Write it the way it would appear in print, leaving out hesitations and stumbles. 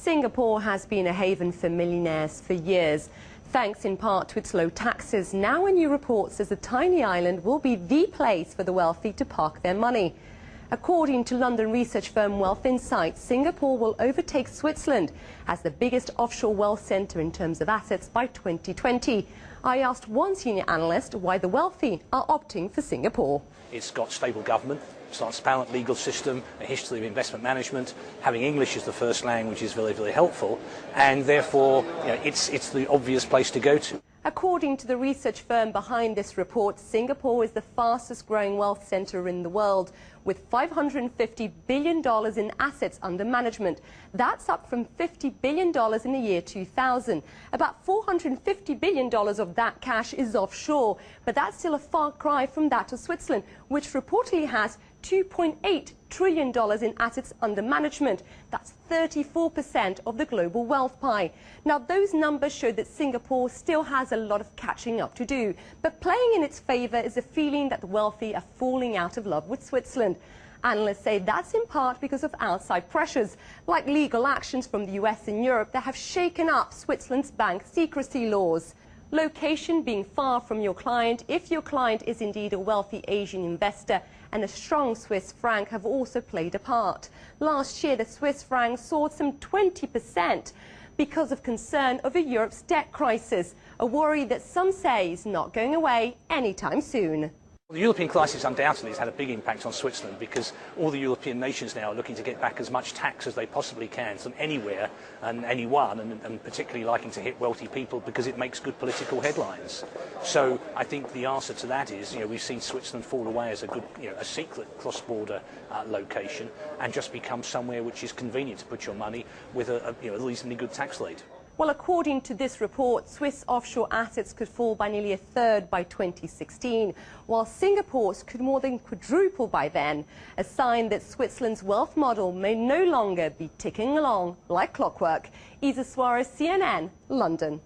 Singapore has been a haven for millionaires for years, thanks in part to its low taxes. Now a new report says the tiny island will be the place for the wealthy to park their money. According to London research firm Wealth Insights, Singapore will overtake Switzerland as the biggest offshore wealth centre in terms of assets by 2020. I asked one senior analyst why the wealthy are opting for Singapore. It's got stable government, it's got a transparent legal system, a history of investment management. Having English as the first language is very, very helpful, and therefore it's the obvious place to go to. According to the research firm behind this report, Singapore is the fastest growing wealth centre in the world, with $550 billion in assets under management. That's up from $50 billion in the year 2000. About $450 billion of that cash is offshore, but that's still a far cry from that of Switzerland, which reportedly has $2.8 trillion in assets under management. That's 34% of the global wealth pie. Now, those numbers show that Singapore still has a lot of catching up to do. But playing in its favour is a feeling that the wealthy are falling out of love with Switzerland. Analysts say that's in part because of outside pressures, like legal actions from the US and Europe that have shaken up Switzerland's bank secrecy laws. Location being far from your client, if your client is indeed a wealthy Asian investor, and a strong Swiss franc have also played a part. Last year, the Swiss franc soared some 20% because of concern over Europe's debt crisis, a worry that some say is not going away anytime soon. The European crisis undoubtedly has had a big impact on Switzerland because all the European nations now are looking to get back as much tax as they possibly can from anywhere and anyone, and particularly liking to hit wealthy people because it makes good political headlines. So I think the answer to that is, we've seen Switzerland fall away as a good, a secret cross-border location and just become somewhere which is convenient to put your money with a reasonably good tax rate. Well, according to this report, Swiss offshore assets could fall by nearly a third by 2016, while Singapore's could more than quadruple by then, a sign that Switzerland's wealth model may no longer be ticking along like clockwork. Isa Suarez, CNN, London.